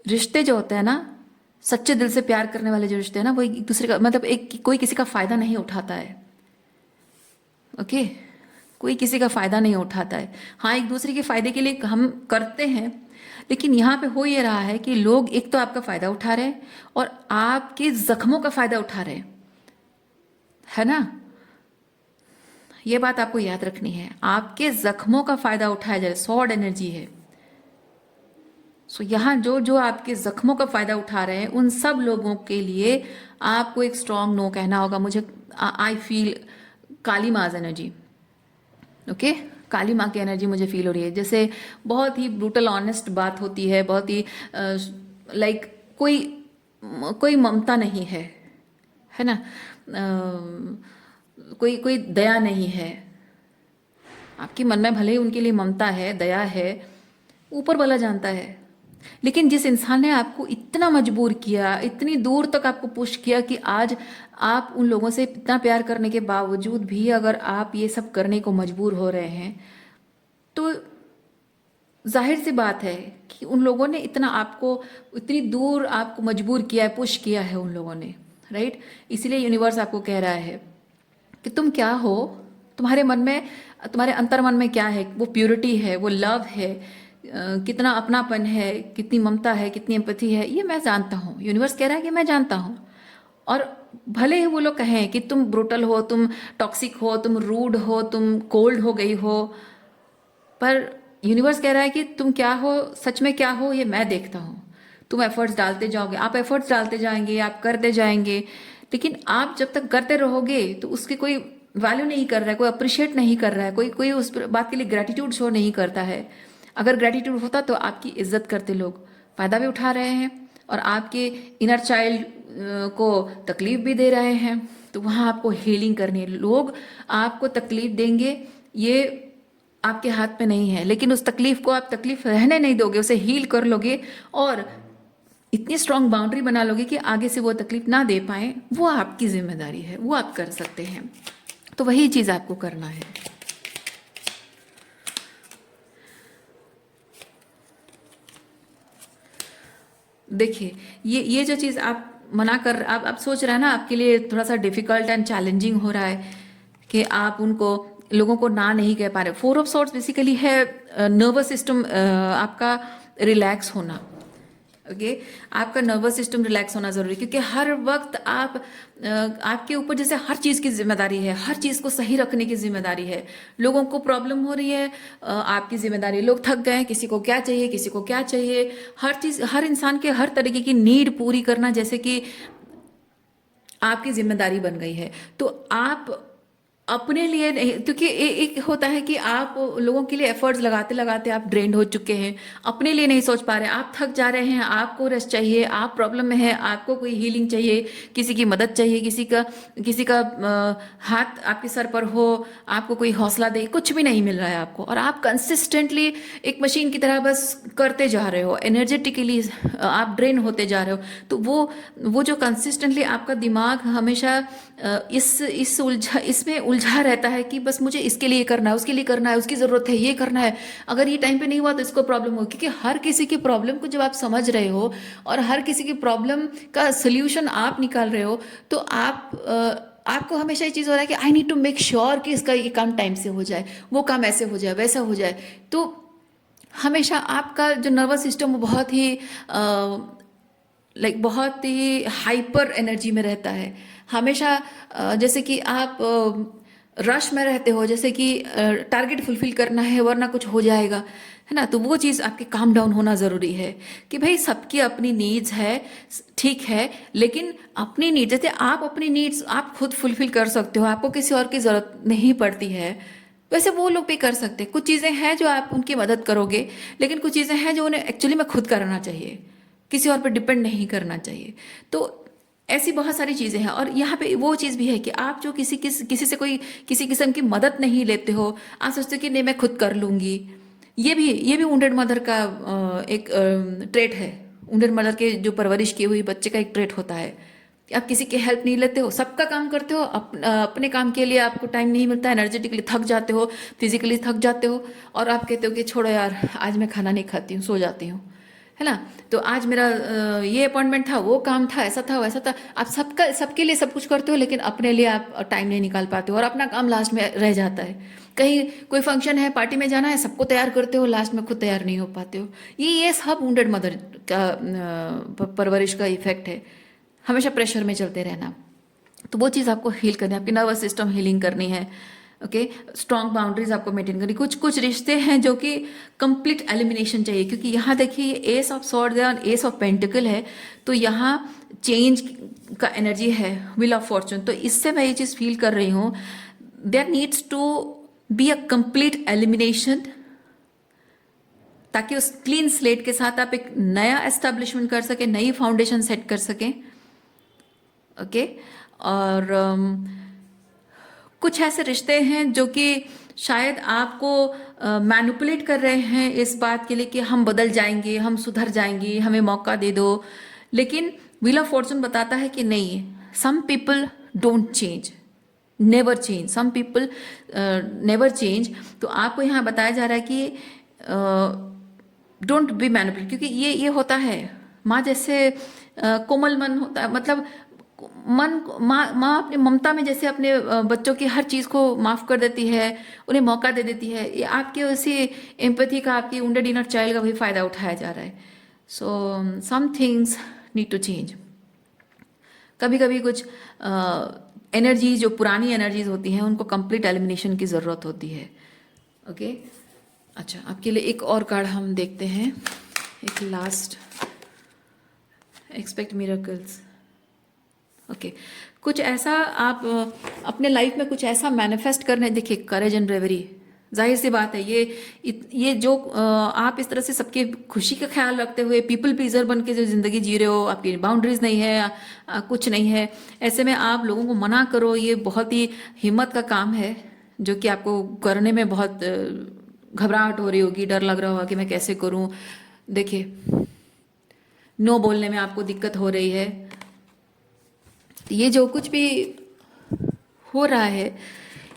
रिश्ते जो होते हैं ना, सच्चे दिल से प्यार करने वाले जो रिश्ते हैं ना, वो एक दूसरे का मतलब कोई किसी का फायदा नहीं उठाता है। ओके, कोई किसी का फायदा नहीं उठाता है। हाँ, एक दूसरे के फायदे के लिए हम करते हैं, लेकिन यहाँ पे हो ये रहा है कि लोग एक तो आपका फायदा उठा रहे हैं और आपके जख्मों का फायदा उठा रहे हैं, है ना। ये बात आपको याद रखनी है, आपके जख्मों का फायदा उठाया जा रहा है, सॉर्ड एनर्जी है। सो यहाँ जो आपके जख्मों का फायदा उठा रहे हैं, उन सब लोगों के लिए आपको एक स्ट्रॉन्ग नो कहना होगा। मुझे आई फील काली माज एनर्जी। ओके, काली माँ की एनर्जी मुझे फील हो रही है, जैसे बहुत ही ब्रूटल ऑनेस्ट बात होती है, बहुत ही लाइक कोई ममता नहीं है ना, कोई दया नहीं है आपके मन में। भले ही उनके लिए ममता है, दया है, ऊपर वाला जानता है, लेकिन जिस इंसान ने आपको इतना मजबूर किया, इतनी दूर तक आपको पुश किया कि आज आप उन लोगों से इतना प्यार करने के बावजूद भी अगर आप ये सब करने को मजबूर हो रहे हैं, तो जाहिर सी बात है कि उन लोगों ने इतना आपको, इतनी दूर आपको मजबूर किया है, पुश किया है उन लोगों ने। राइट। इसीलिए यूनिवर्स आपको कह रहा है कि तुम क्या हो, तुम्हारे मन में, तुम्हारे अंतर मन में क्या है, वो प्योरिटी है, वो लव है, कितना अपनापन है, कितनी ममता है, कितनी एम्पैथी है, ये मैं जानता हूँ। यूनिवर्स कह रहा है कि मैं जानता हूँ। और भले ही वो लोग कहें कि तुम ब्रूटल हो, तुम टॉक्सिक हो, तुम रूड हो, तुम कोल्ड हो गई हो, पर यूनिवर्स कह रहा है कि तुम क्या हो, सच में क्या हो, ये मैं देखता हूँ। तुम एफर्ट्स डालते जाओगे, आप एफर्ट्स डालते जाएंगे, आप करते जाएंगे, लेकिन आप जब तक करते रहोगे तो उसकी कोई वैल्यू नहीं कर रहा है, कोई अप्रिशिएट नहीं कर रहा है, कोई कोई उस बात के लिए ग्रेटिट्यूड शो नहीं करता है। अगर ग्रेटिट्यूड होता तो आपकी इज्जत करते लोग, फायदा भी उठा रहे हैं और आपके इनर चाइल्ड को तकलीफ भी दे रहे हैं, तो वहाँ आपको हीलिंग करनी है। लोग आपको तकलीफ देंगे, ये आपके हाथ में नहीं है, लेकिन उस तकलीफ को आप तकलीफ रहने नहीं दोगे, उसे हील कर लोगे और इतनी स्ट्रांग बाउंड्री बना लोगे कि आगे से वो तकलीफ ना दे पाए। वो आपकी जिम्मेदारी है, वो आप कर सकते हैं। तो वही चीज आपको करना है। देखिए, ये जो चीज आप मना कर, आप सोच रहे हैं ना, आपके लिए थोड़ा सा डिफिकल्ट एंड चैलेंजिंग हो रहा है कि आप उनको, लोगों को ना नहीं कह पा रहे। फोर ऑफ सॉर्ड्स बेसिकली है नर्वस सिस्टम आपका रिलैक्स होना। ओके, आपका नर्वस सिस्टम रिलैक्स होना जरूरी है, क्योंकि हर वक्त आपके ऊपर जैसे हर चीज की जिम्मेदारी है, हर चीज को सही रखने की जिम्मेदारी है। लोगों को प्रॉब्लम हो रही है, आपकी जिम्मेदारी। लोग थक गए, किसी को क्या चाहिए, किसी को क्या चाहिए, हर चीज, हर इंसान के हर तरीके की नीड पूरी करना जैसे कि आपकी जिम्मेदारी बन गई है। तो आप अपने लिए नहीं, क्योंकि एक होता है कि आप लोगों के लिए एफर्ट्स लगाते लगाते आप ड्रेन्ड हो चुके हैं, अपने लिए नहीं सोच पा रहे, आप थक जा रहे हैं, आपको रेस्ट चाहिए, आप प्रॉब्लम में हैं, आपको कोई हीलिंग चाहिए, किसी की मदद चाहिए, किसी का हाथ आपके सर पर हो, आपको कोई हौसला दे, कुछ भी नहीं मिल रहा है आपको, और आप कंसिस्टेंटली एक मशीन की तरह बस करते जा रहे हो, एनर्जेटिकली आप ड्रेन होते जा रहे हो। तो वो जो कंसिस्टेंटली आपका दिमाग हमेशा इसमें उलझा रहता है कि बस मुझे इसके लिए करना है, उसके लिए करना है, उसकी ज़रूरत है, ये करना है, अगर ये टाइम पे नहीं हुआ तो इसको प्रॉब्लम हो। क्योंकि हर किसी की प्रॉब्लम को जब आप समझ रहे हो और हर किसी की प्रॉब्लम का सोल्यूशन आप निकाल रहे हो, तो आपको हमेशा ये चीज़ हो रहा है कि I need to make sure कि इसका ये काम टाइम से हो जाए, वो काम ऐसे हो जाए, वैसा हो जाए। तो हमेशा आपका जो नर्वस सिस्टम वो बहुत ही बहुत ही हाइपर एनर्जी में रहता है हमेशा। जैसे कि आप रश में रहते हो, जैसे कि टारगेट फुलफिल करना है वरना कुछ हो जाएगा, है ना। तो वो चीज़ आपके काम डाउन होना ज़रूरी है कि भाई सबकी अपनी नीड्स है, ठीक है, लेकिन अपनी नीड्स, जैसे आप अपनी नीड्स आप खुद फुलफिल कर सकते हो, आपको किसी और की ज़रूरत नहीं पड़ती है, वैसे वो लोग भी कर सकते हैं। कुछ चीज़ें हैं जो आप उनकी मदद करोगे, लेकिन कुछ चीज़ें हैं जो उन्हें एक्चुअली में खुद करना चाहिए, किसी और पर डिपेंड नहीं करना चाहिए। तो ऐसी बहुत सारी चीज़ें हैं। और यहाँ पे वो चीज़ भी है कि आप जो किसी से कोई किसी किस्म की मदद नहीं लेते हो, आप सोचते हो कि नहीं मैं खुद कर लूँगी। ये भी वुंडेड मदर का एक ट्रेट है। वुंडेड मदर के जो परवरिश की हुई बच्चे का एक ट्रेट होता है। आप किसी की हेल्प नहीं लेते हो, सबका काम करते हो, अपने काम के लिए आपको टाइम नहीं मिलता, एनर्जेटिकली थक जाते हो, फिजिकली थक जाते हो, और आप कहते हो कि छोड़ो यार आज मैं खाना नहीं खाती हूँ, सो जाती हूँ, है ना। तो आज मेरा ये अपॉइंटमेंट था, वो काम था, ऐसा था, वैसा था। आप सबके लिए सब कुछ करते हो, लेकिन अपने लिए आप टाइम नहीं निकाल पाते हो और अपना काम लास्ट में रह जाता है। कहीं कोई फंक्शन है, पार्टी में जाना है, सबको तैयार करते हो, लास्ट में खुद तैयार नहीं हो पाते हो। ये सब वुंडेड मदर का परवरिश का इफेक्ट है, हमेशा प्रेशर में चलते रहना। तो वो चीज़ आपको हील करनी है, आपकी नर्वस सिस्टम हीलिंग करनी है। ओके, स्ट्रॉन्ग बाउंड्रीज आपको मेंटेन करनी। कुछ रिश्ते हैं जो कि कंप्लीट एलिमिनेशन चाहिए, क्योंकि यहाँ देखिए एस ऑफ सॉर्ड्स है और एस ऑफ पेंटिकल है, तो यहाँ चेंज का एनर्जी है, व्हील ऑफ फॉर्चून। तो इससे मैं ये चीज़ फील कर रही हूँ, there needs to be a complete elimination, ताकि उस क्लीन स्लेट के साथ आप एक नया एस्टेब्लिशमेंट कर सकें, नई फाउंडेशन सेट कर सकें। ओके, और कुछ ऐसे रिश्ते हैं जो कि शायद आपको मैनिपुलेट कर रहे हैं इस बात के लिए कि हम बदल जाएंगे, हम सुधर जाएंगे, हमें मौका दे दो। लेकिन व्हील ऑफ फॉर्चून बताता है कि नहीं, some people don't change, never change, some people never change. तो आपको यहाँ बताया जा रहा है कि डोंट बी मैनिपुलेट, क्योंकि ये होता है माँ जैसे कोमल मन होता है, मतलब मन माँ माँ अपनी ममता में जैसे अपने बच्चों की हर चीज़ को माफ़ कर देती है, उन्हें मौका दे देती है, ये आपके उसी एम्पैथी का, आपकी वुंडेड इनर चाइल्ड का भी फ़ायदा उठाया जा रहा है। So some things need to change. कभी कभी कुछ एनर्जी, जो पुरानी एनर्जीज होती हैं, उनको कंप्लीट एलिमिनेशन की ज़रूरत होती है। ओके अच्छा, आपके लिए एक और कार्ड हम देखते हैं, एक लास्ट, एक्सपेक्ट मिरेकल्स। ओके कुछ ऐसा आप अपने लाइफ में कुछ ऐसा मैनिफेस्ट करने, देखिए करेज एंड ब्रेवरी, जाहिर सी बात है ये जो आप इस तरह से सबके खुशी का ख्याल रखते हुए पीपल प्लीजर बन के जो ज़िंदगी जी रहे हो, आपकी बाउंड्रीज नहीं है, कुछ नहीं है, ऐसे में आप लोगों को मना करो, ये बहुत ही हिम्मत का काम है, जो कि आपको करने में बहुत घबराहट हो रही होगी, डर लग रहा होगा कि मैं कैसे करूं। देखिए नो बोलने में आपको दिक्कत हो रही है, ये जो कुछ भी हो रहा है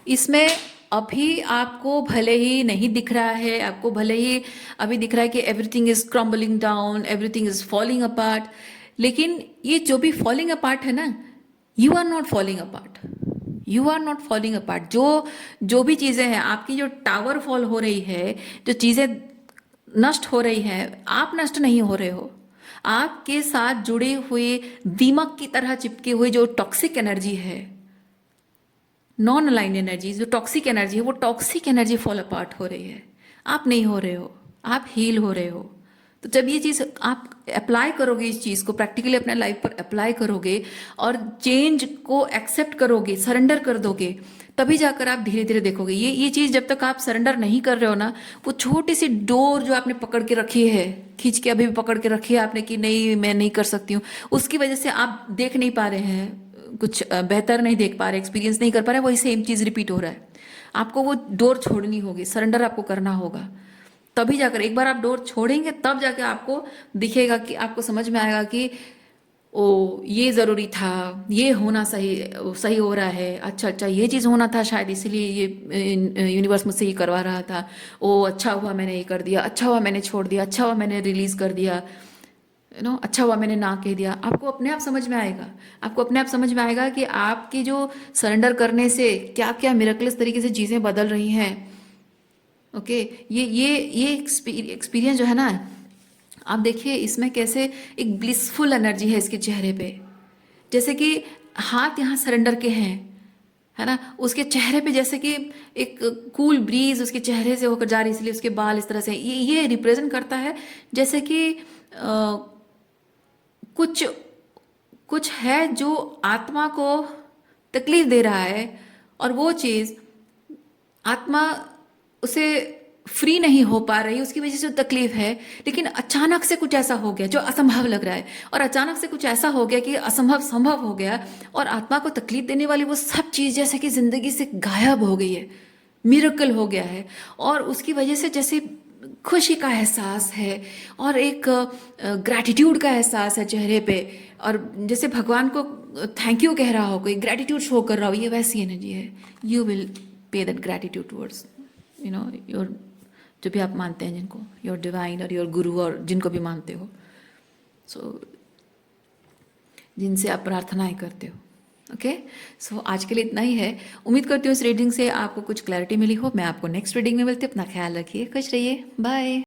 इसमें अभी आपको भले ही नहीं दिख रहा है, आपको भले ही अभी दिख रहा है कि everything is crumbling down, everything is falling apart, लेकिन ये जो भी फॉलिंग अपार्ट है ना, you are not falling apart, you are not falling apart. जो भी चीज़ें हैं आपकी, जो टावर फॉल हो रही है, जो चीज़ें नष्ट हो रही हैं, आप नष्ट नहीं हो रहे हो, आपके साथ जुड़े हुए दीमक की तरह चिपके हुए जो टॉक्सिक एनर्जी है, नॉन अलाइंड एनर्जी, जो टॉक्सिक एनर्जी है, वो टॉक्सिक एनर्जी फॉल अपार्ट हो रही है। आप नहीं हो रहे हो, आप हील हो रहे हो। तो जब ये चीज़ आप अप्लाई करोगे, इस चीज़ को प्रैक्टिकली अपने लाइफ पर अप्लाई करोगे और चेंज को एक्सेप्ट करोगे, सरेंडर कर दोगे, तभी जाकर आप धीरे धीरे देखोगे। ये चीज़ जब तक आप सरेंडर नहीं कर रहे हो ना, वो छोटी सी डोर जो आपने पकड़ के रखी है, खींच के अभी भी पकड़ के रखी है आपने कि नहीं मैं नहीं कर सकती हूँ, उसकी वजह से आप देख नहीं पा रहे हैं, कुछ बेहतर नहीं देख पा रहे, एक्सपीरियंस नहीं कर पा रहे, वही सेम चीज़ रिपीट हो रहा है। आपको वो डोर छोड़नी होगी, सरेंडर आपको करना होगा, तभी जाकर एक बार आप डोर छोड़ेंगे, तब जाकर आपको दिखेगा कि आपको समझ में आएगा कि ओ ये ज़रूरी था, ये होना सही सही हो रहा है, अच्छा अच्छा ये चीज़ होना था शायद, इसीलिए ये यूनिवर्स मुझसे ये करवा रहा था, ओ अच्छा हुआ मैंने ये कर दिया, अच्छा हुआ मैंने छोड़ दिया, अच्छा हुआ मैंने रिलीज़ कर दिया, अच्छा हुआ मैंने ना कह दिया। आपको अपने आप समझ में आएगा, आपको अपने आप समझ में आएगा कि आपकी जो सरेंडर करने से क्या क्या मिरेकलस तरीके से चीज़ें बदल रही हैं। ओके ये एक्सपीरियंस जो है ना, आप देखिए इसमें कैसे एक ब्लिसफुल एनर्जी है इसके चेहरे पे, जैसे कि हाथ यहाँ सरेंडर के हैं, है ना, उसके चेहरे पे जैसे कि एक कूल ब्रीज उसके चेहरे से होकर जा रही, इसलिए उसके बाल इस तरह से, ये रिप्रेजेंट करता है जैसे कि कुछ कुछ है जो आत्मा को तकलीफ दे रहा है, और वो चीज़ आत्मा उसे फ्री नहीं हो पा रही, उसकी वजह से जो तकलीफ है, लेकिन अचानक से कुछ ऐसा हो गया जो असंभव लग रहा है, और अचानक से कुछ ऐसा हो गया कि असंभव संभव हो गया, और आत्मा को तकलीफ देने वाली वो सब चीज़ जैसे कि ज़िंदगी से गायब हो गई है, मिरेकल हो गया है, और उसकी वजह से जैसे खुशी का एहसास है और एक ग्रैटिट्यूड का एहसास है चेहरे पे, और जैसे भगवान को थैंक यू कह रहा हो, कोई ग्रैटिट्यूड शो कर रहा हो, ये वैसी एनर्जी है। You will pay that gratitude towards your, जो भी आप मानते हैं, जिनको योर डिवाइन और योर गुरु, और जिनको भी मानते हो, सो जिनसे आप प्रार्थनाएं करते हो। ओके सो आज के लिए इतना ही है। उम्मीद करती हूँ इस रीडिंग से आपको कुछ क्लैरिटी मिली हो। मैं आपको नेक्स्ट रीडिंग में मिलती हूँ। अपना ख्याल रखिए, खुश रहिए, बाय।